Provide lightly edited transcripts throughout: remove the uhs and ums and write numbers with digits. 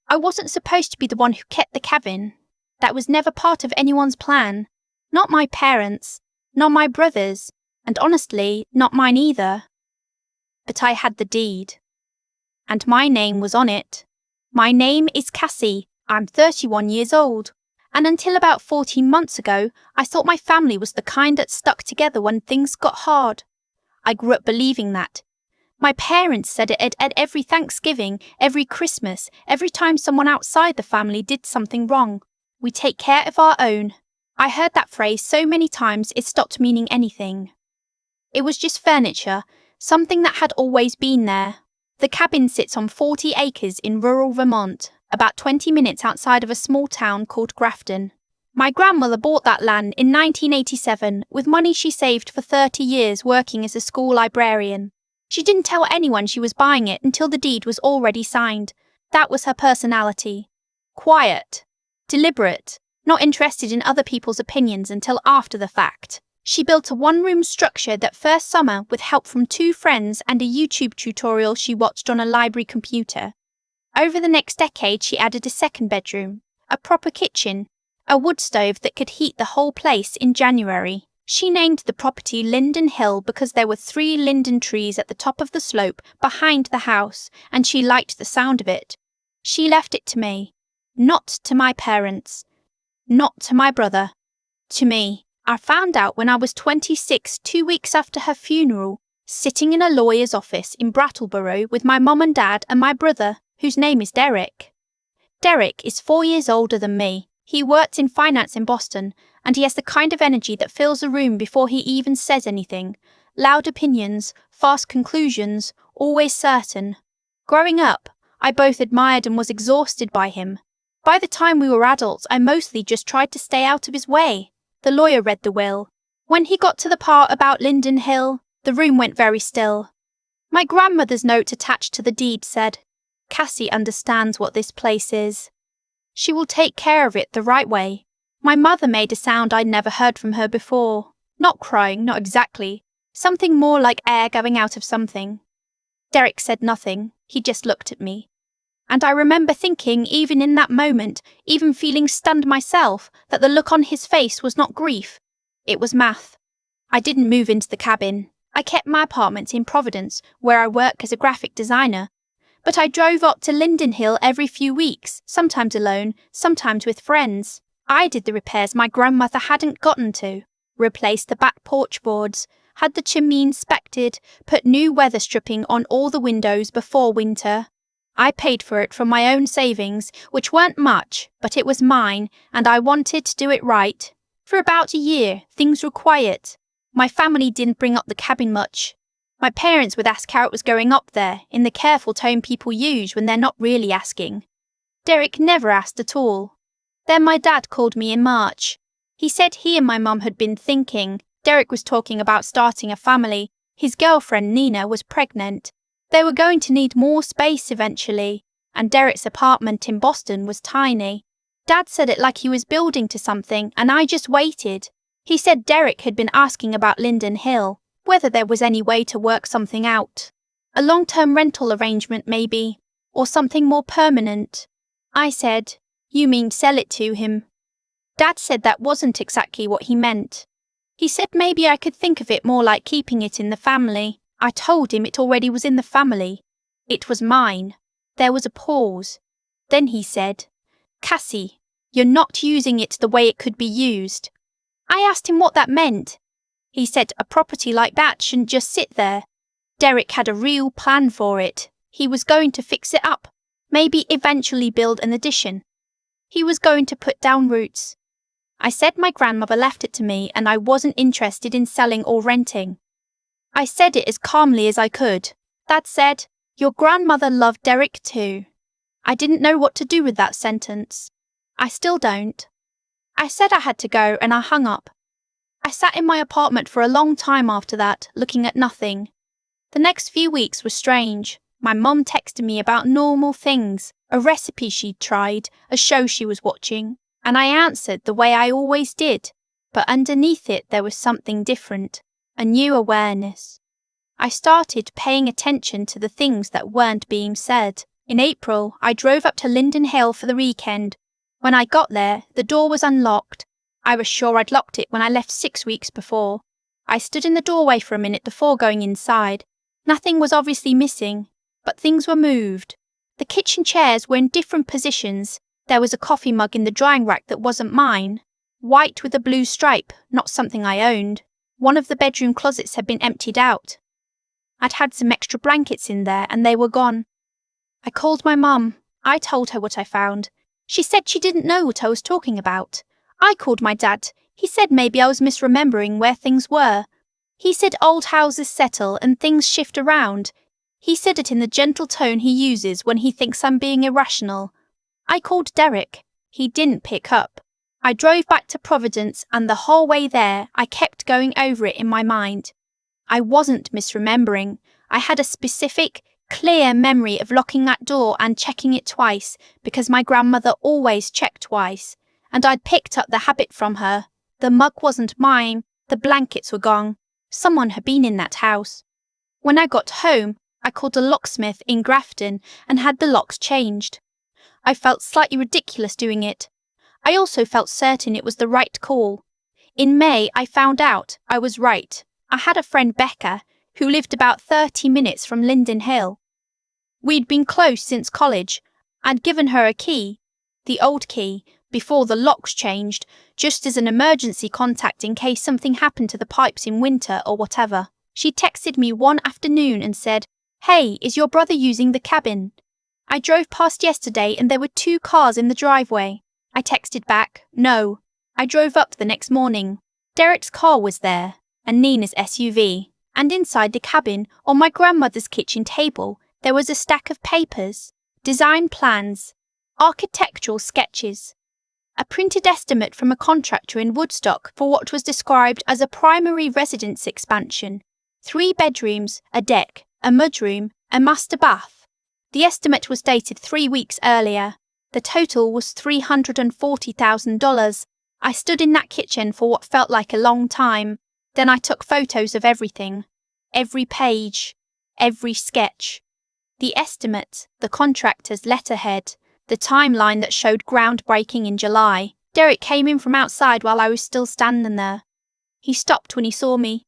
I wasn't supposed to be the one who kept the cabin. That was never part of anyone's plan. Not my parents, not my brothers, and honestly, not mine either. But I had the deed. And my name was on it. My name is Cassie. I'm 31 years old. And until about 14 months ago, I thought my family was the kind that stuck together when things got hard. I grew up believing that. My parents said it at every Thanksgiving, every Christmas, every time someone outside the family did something wrong. We take care of our own. I heard that phrase so many times it stopped meaning anything. It was just furniture, something that had always been there. The cabin sits on 40 acres in rural Vermont, about 20 minutes outside of a small town called Grafton. My grandmother bought that land in 1987 with money she saved for 30 years working as a school librarian. She didn't tell anyone she was buying it until the deed was already signed. That was her personality. Quiet. Deliberate. Not interested in other people's opinions until after the fact. She built a one-room structure that first summer with help from 2 friends and a YouTube tutorial she watched on a library computer. Over the next decade, she added a second bedroom, a proper kitchen, a wood stove that could heat the whole place in January. She named the property Linden Hill because there were 3 linden trees at the top of the slope behind the house, and she liked the sound of it. She left it to me. Not to my parents. Not to my brother. To me. I found out when I was 26, 2 weeks after her funeral, sitting in a lawyer's office in Brattleboro with my mum and dad and my brother, whose name is Derek. Derek is 4 years older than me. He works in finance in Boston, and he has the kind of energy that fills a room before he even says anything. Loud opinions, fast conclusions, always certain. Growing up, I both admired and was exhausted by him. By the time we were adults, I mostly just tried to stay out of his way. The lawyer read the will. When he got to the part about Linden Hill, the room went very still. My grandmother's note attached to the deed said, "Cassie understands what this place is. She will take care of it the right way." My mother made a sound I'd never heard from her before. Not crying, not exactly. Something more like air going out of something. Derek said nothing. He just looked at me. And I remember thinking, even in that moment, even feeling stunned myself, that the look on his face was not grief. It was math. I didn't move into the cabin. I kept my apartment in Providence, where I work as a graphic designer. But I drove up to Linden Hill every few weeks, sometimes alone, sometimes with friends. I did the repairs my grandmother hadn't gotten to. Replaced the back porch boards, had the chimney inspected, put new weather stripping on all the windows before winter. I paid for it from my own savings, which weren't much, but it was mine, and I wanted to do it right. For about a year, things were quiet. My family didn't bring up the cabin much. My parents would ask how it was going up there, in the careful tone people use when they're not really asking. Derek never asked at all. Then my dad called me in March. He said he and my mum had been thinking. Derek was talking about starting a family. His girlfriend, Nina, was pregnant. They were going to need more space eventually, and Derek's apartment in Boston was tiny. Dad said it like he was building to something, and I just waited. He said Derek had been asking about Linden Hill, whether there was any way to work something out. A long-term rental arrangement maybe, or something more permanent. I said, "You mean sell it to him?" Dad said that wasn't exactly what he meant. He said maybe I could think of it more like keeping it in the family. I told him it already was in the family. It was mine. There was a pause. Then he said, "Cassie, you're not using it the way it could be used." I asked him what that meant. He said a property like that shouldn't just sit there. Derek had a real plan for it. He was going to fix it up, maybe eventually build an addition. He was going to put down roots. I said my grandmother left it to me and I wasn't interested in selling or renting. I said it as calmly as I could. Dad said, "Your grandmother loved Derek too." I didn't know what to do with that sentence. I still don't. I said I had to go and I hung up. I sat in my apartment for a long time after that, looking at nothing. The next few weeks were strange. My mum texted me about normal things, a recipe she'd tried, a show she was watching, and I answered the way I always did, but underneath it there was something different. A new awareness. I started paying attention to the things that weren't being said. In April, I drove up to Linden Hill for the weekend. When I got there, the door was unlocked. I was sure I'd locked it when I left 6 weeks before. I stood in the doorway for a minute before going inside. Nothing was obviously missing, but things were moved. The kitchen chairs were in different positions. There was a coffee mug in the drying rack that wasn't mine. White with a blue stripe, not something I owned. One of the bedroom closets had been emptied out. I'd had some extra blankets in there and they were gone. I called my mum. I told her what I found. She said she didn't know what I was talking about. I called my dad. He said maybe I was misremembering where things were. He said old houses settle and things shift around. He said it in the gentle tone he uses when he thinks I'm being irrational. I called Derek. He didn't pick up. I drove back to Providence and the whole way there I kept going over it in my mind. I wasn't misremembering. I had a specific, clear memory of locking that door and checking it twice because my grandmother always checked twice, and I'd picked up the habit from her. The mug wasn't mine. The blankets were gone. Someone had been in that house. When I got home, I called a locksmith in Grafton and had the locks changed. I felt slightly ridiculous doing it. I also felt certain it was the right call. In May, I found out I was right. I had a friend, Becca, who lived about 30 minutes from Linden Hill. We'd been close since college. I'd given her a key, the old key, before the locks changed, just as an emergency contact in case something happened to the pipes in winter or whatever. She texted me one afternoon and said, "Hey, is your brother using the cabin?" I drove past yesterday and there were 2 cars in the driveway. I texted back, "No." I drove up the next morning. Derek's car was there, and Nina's SUV, and inside the cabin, on my grandmother's kitchen table, there was a stack of papers, design plans, architectural sketches, a printed estimate from a contractor in Woodstock for what was described as a primary residence expansion, 3 bedrooms, a deck, a mudroom, a master bath. The estimate was dated 3 weeks earlier. The total was $340,000. I stood in that kitchen for what felt like a long time. Then I took photos of everything, every page, every sketch. The estimate, the contractor's letterhead, the timeline that showed groundbreaking in July. Derek came in from outside while I was still standing there. He stopped when he saw me.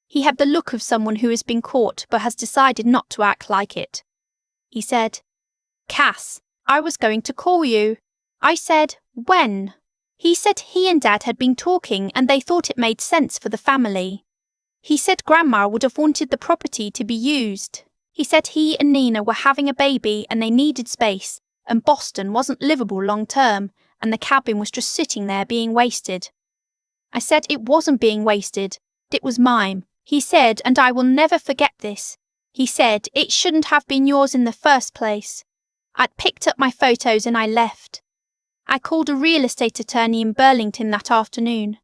He had the look of someone who has been caught but has decided not to act like it. He said, "Cass, I was going to call you." I said, "When?" He said he and Dad had been talking and they thought it made sense for the family. He said Grandma would have wanted the property to be used. He said he and Nina were having a baby and they needed space, and Boston wasn't livable long term, and the cabin was just sitting there being wasted. I said it wasn't being wasted, it was mine. He said, and I will never forget this, he said it shouldn't have been yours in the first place. I'd picked up my photos and I left. I called a real estate attorney in Burlington that afternoon.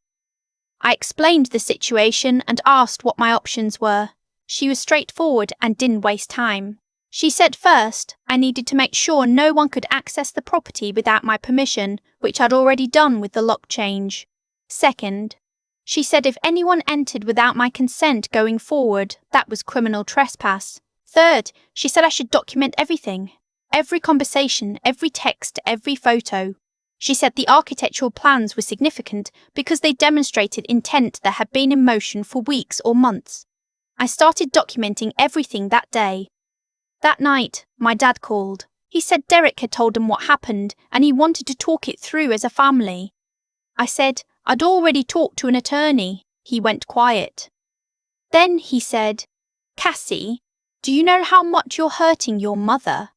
I explained the situation and asked what my options were. She was straightforward and didn't waste time. She said first, I needed to make sure no one could access the property without my permission, which I'd already done with the lock change. Second, she said if anyone entered without my consent going forward, that was criminal trespass. Third, she said I should document everything. Every conversation, every text, every photo. She said the architectural plans were significant because they demonstrated intent that had been in motion for weeks or months. I started documenting everything that day. That night, my dad called. He said Derek had told him what happened and he wanted to talk it through as a family. I said I'd already talked to an attorney. He went quiet. Then he said, "Cassie, do you know how much you're hurting your mother?"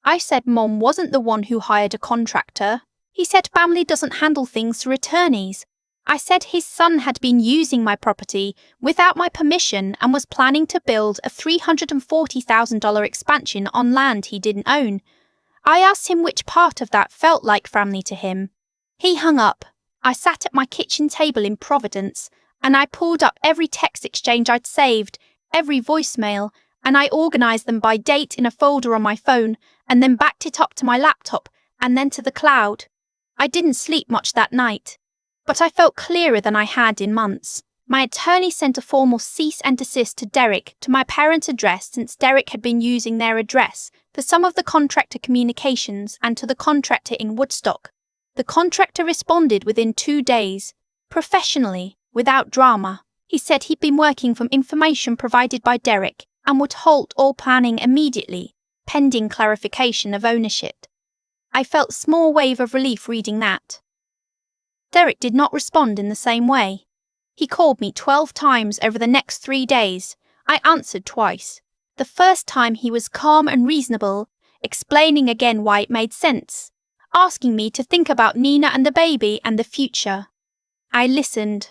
I said Mom wasn't the one who hired a contractor. He said family doesn't handle things through attorneys. I said his son had been using my property without my permission and was planning to build a $340,000 expansion on land he didn't own. I asked him which part of that felt like family to him. He hung up. I sat at my kitchen table in Providence and I pulled up every text exchange I'd saved, every voicemail, and I organised them by date in a folder on my phone and then backed it up to my laptop and then to the cloud. I didn't sleep much that night, but I felt clearer than I had in months. My attorney sent a formal cease and desist to Derek to my parents' address since Derek had been using their address for some of the contractor communications and to the contractor in Woodstock. The contractor responded within 2 days, professionally, without drama. He said he'd been working from information provided by Derek and would halt all planning immediately, pending clarification of ownership. I felt a small wave of relief reading that. Derek did not respond in the same way. He called me 12 times over the next 3 days. I answered twice. The first time he was calm and reasonable, explaining again why it made sense, asking me to think about Nina and the baby and the future. I listened.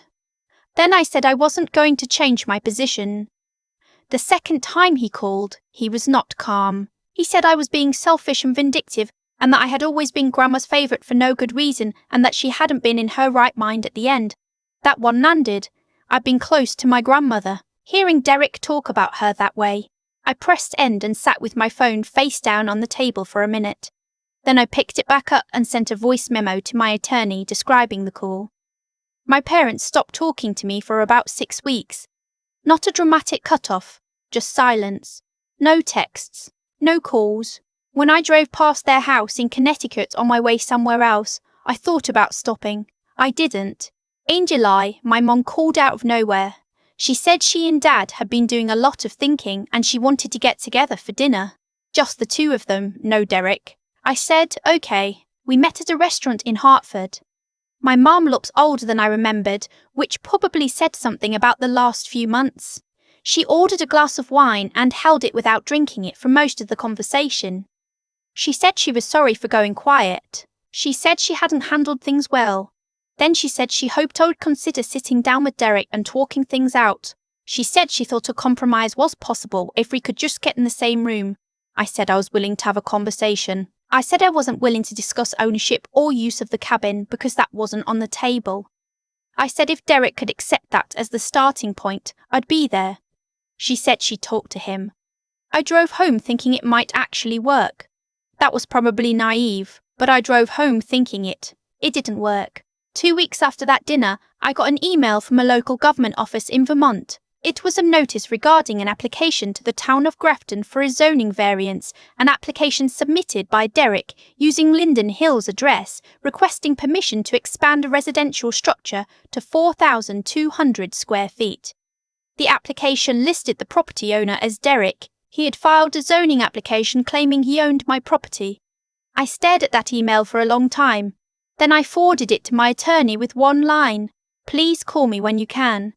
Then I said I wasn't going to change my position. The second time he called, he was not calm. He said I was being selfish and vindictive and that I had always been Grandma's favourite for no good reason and that she hadn't been in her right mind at the end. That one landed. I'd been close to my grandmother. Hearing Derek talk about her that way, I pressed end and sat with my phone face down on the table for a minute. Then I picked it back up and sent a voice memo to my attorney describing the call. My parents stopped talking to me for about 6 weeks. Not a dramatic cut-off, just silence. No texts, no calls. When I drove past their house in Connecticut on my way somewhere else, I thought about stopping. I didn't. In July, my mom called out of nowhere. She said she and Dad had been doing a lot of thinking and she wanted to get together for dinner. Just the two of them, no Derek. I said, okay. We met at a restaurant in Hartford. My mom looks older than I remembered, which probably said something about the last few months. She ordered a glass of wine and held it without drinking it for most of the conversation. She said she was sorry for going quiet. She said she hadn't handled things well. Then she said she hoped I would consider sitting down with Derek and talking things out. She said she thought a compromise was possible if we could just get in the same room. I said I was willing to have a conversation. I said I wasn't willing to discuss ownership or use of the cabin because that wasn't on the table. I said if Derek could accept that as the starting point, I'd be there. She said she'd talk to him. I drove home thinking it might actually work. That was probably naive, but I drove home thinking it didn't work. 2 weeks after that dinner, I got an email from a local government office in Vermont. It was a notice regarding an application to the town of Grafton for a zoning variance, an application submitted by Derek using Linden Hill's address, requesting permission to expand a residential structure to 4,200 square feet. The application listed the property owner as Derek. He had filed a zoning application claiming he owned my property. I stared at that email for a long time. Then I forwarded it to my attorney with one line, "Please call me when you can."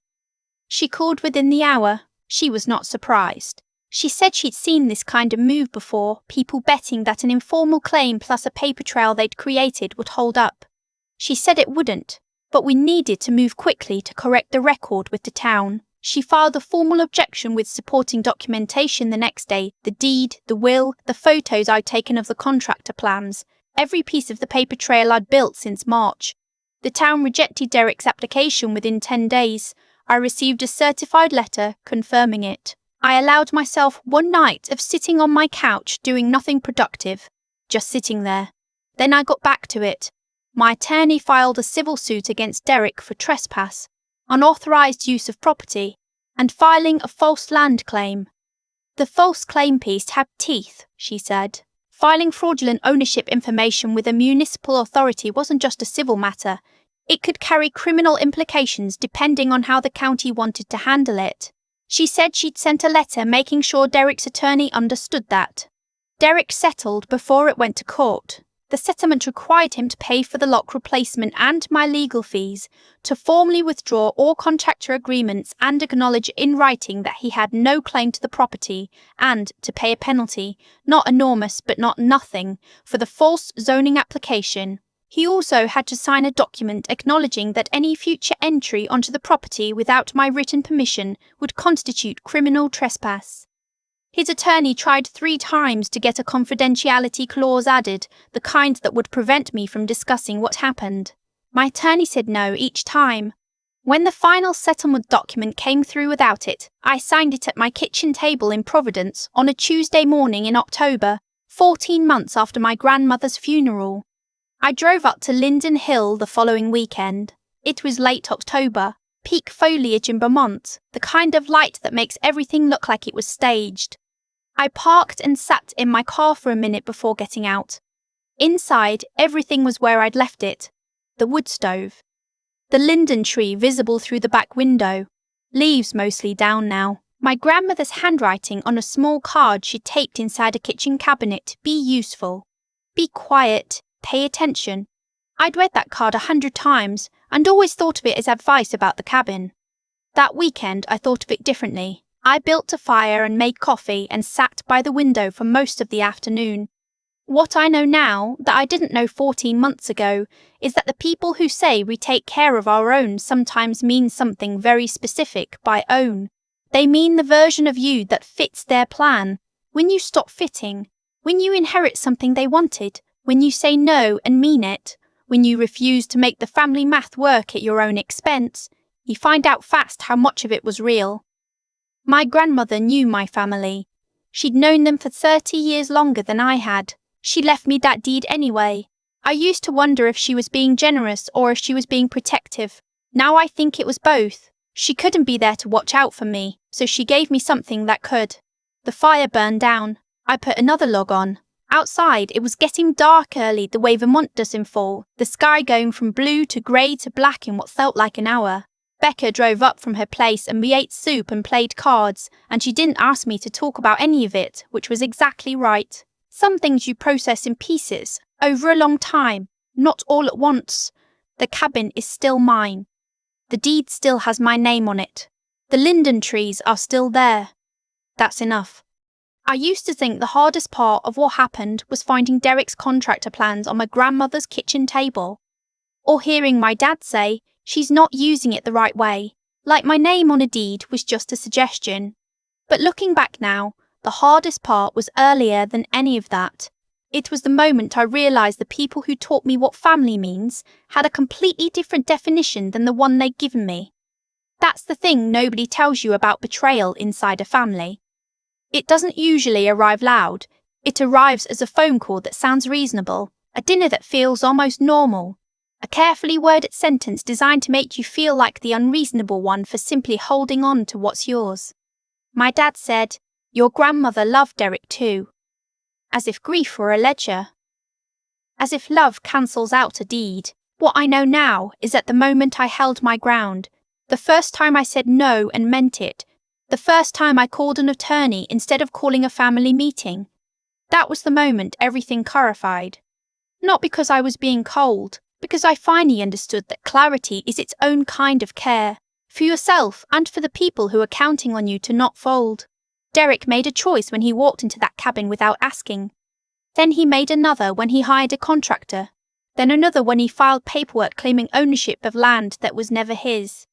She called within the hour. She was not surprised. She said she'd seen this kind of move before, people betting that an informal claim plus a paper trail they'd created would hold up. She said it wouldn't, but we needed to move quickly to correct the record with the town. She filed a formal objection with supporting documentation the next day, the deed, the will, the photos I'd taken of the contractor plans, every piece of the paper trail I'd built since March. The town rejected Derek's application within 10 days. I received a certified letter confirming it. I allowed myself one night of sitting on my couch doing nothing productive, just sitting there. Then I got back to it. My attorney filed a civil suit against Derek for trespass, unauthorized use of property, and filing a false land claim. The false claim piece had teeth, she said. Filing fraudulent ownership information with a municipal authority wasn't just a civil matter. It could carry criminal implications depending on how the county wanted to handle it. She said she'd sent a letter making sure Derek's attorney understood that. Derek settled before it went to court. The settlement required him to pay for the lock replacement and my legal fees, to formally withdraw all contractor agreements and acknowledge in writing that he had no claim to the property, and to pay a penalty, not enormous but not nothing, for the false zoning application. He also had to sign a document acknowledging that any future entry onto the property without my written permission would constitute criminal trespass. His attorney tried 3 times to get a confidentiality clause added, the kind that would prevent me from discussing what happened. My attorney said no each time. When the final settlement document came through without it, I signed it at my kitchen table in Providence on a Tuesday morning in October, 14 months after my grandmother's funeral. I drove up to Linden Hill the following weekend. It was late October. peak foliage in Vermont, the kind of light that makes everything look like it was staged. I parked and sat in my car for a minute before getting out. Inside, everything was where I'd left it. The wood stove. The linden tree visible through the back window. Leaves mostly down now. My grandmother's handwriting on a small card she taped inside a kitchen cabinet. Be useful. Be quiet. Pay attention. I'd read that card 100 times and always thought of it as advice about the cabin. That weekend, I thought of it differently. I built a fire and made coffee and sat by the window for most of the afternoon. What I know now, that I didn't know 14 months ago, is that the people who say we take care of our own sometimes mean something very specific by own. They mean the version of you that fits their plan. When you stop fitting, when you inherit something they wanted, when you say no and mean it, when you refuse to make the family math work at your own expense, you find out fast how much of it was real. My grandmother knew my family. She'd known them for 30 years longer than I had. She left me that deed anyway. I used to wonder if she was being generous or if she was being protective. Now I think it was both. She couldn't be there to watch out for me, so she gave me something that could. The fire burned down. I put another log on. Outside, it was getting dark early the way Vermont does in fall, the sky going from blue to grey to black in what felt like an hour. Becca drove up from her place and we ate soup and played cards, and she didn't ask me to talk about any of it, which was exactly right. Some things you process in pieces, over a long time, not all at once. The cabin is still mine. The deed still has my name on it. The linden trees are still there. That's enough. I used to think the hardest part of what happened was finding Derek's contractor plans on my grandmother's kitchen table, or hearing my dad say, she's not using it the right way, like my name on a deed was just a suggestion. But looking back now, the hardest part was earlier than any of that. It was the moment I realised the people who taught me what family means had a completely different definition than the one they'd given me. That's the thing nobody tells you about betrayal inside a family. It doesn't usually arrive loud. It arrives as a phone call that sounds reasonable, a dinner that feels almost normal, a carefully worded sentence designed to make you feel like the unreasonable one for simply holding on to what's yours. My dad said, "Your grandmother loved Derek too." As if grief were a ledger. As if love cancels out a deed. What I know now is that the moment I held my ground, the first time I said no and meant it, the first time I called an attorney instead of calling a family meeting, that was the moment everything clarified. Not because I was being cold, because I finally understood that clarity is its own kind of care, for yourself and for the people who are counting on you to not fold. Derek made a choice when he walked into that cabin without asking. Then he made another when he hired a contractor. Then another when he filed paperwork claiming ownership of land that was never his.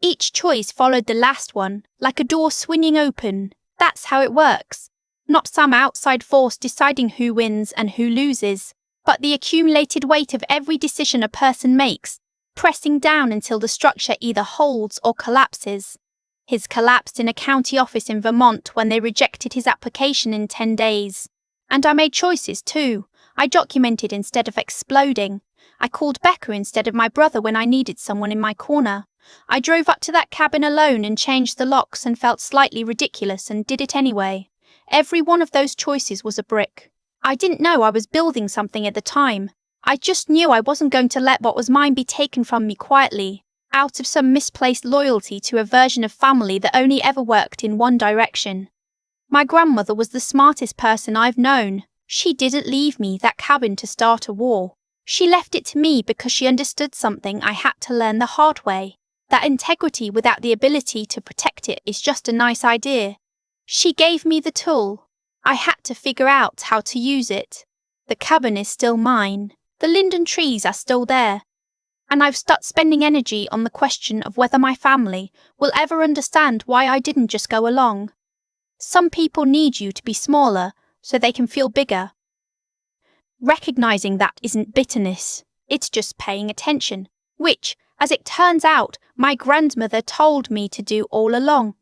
Each choice followed the last one, like a door swinging open. That's how it works. Not some outside force deciding who wins and who loses, but the accumulated weight of every decision a person makes, pressing down until the structure either holds or collapses. His collapsed in a county office in Vermont when they rejected his application in 10 days. And I made choices too. I documented instead of exploding. I called Becca instead of my brother when I needed someone in my corner. I drove up to that cabin alone and changed the locks and felt slightly ridiculous and did it anyway. Every one of those choices was a brick. I didn't know I was building something at the time. I just knew I wasn't going to let what was mine be taken from me quietly, out of some misplaced loyalty to a version of family that only ever worked in one direction. My grandmother was the smartest person I've known. She didn't leave me that cabin to start a war. She left it to me because she understood something I had to learn the hard way. That integrity without the ability to protect it is just a nice idea. She gave me the tool. I had to figure out how to use it. The cabin is still mine. The linden trees are still there. And I've stopped spending energy on the question of whether my family will ever understand why I didn't just go along. Some people need you to be smaller so they can feel bigger. Recognizing that isn't bitterness, it's just paying attention, which, as it turns out, my grandmother told me to do all along.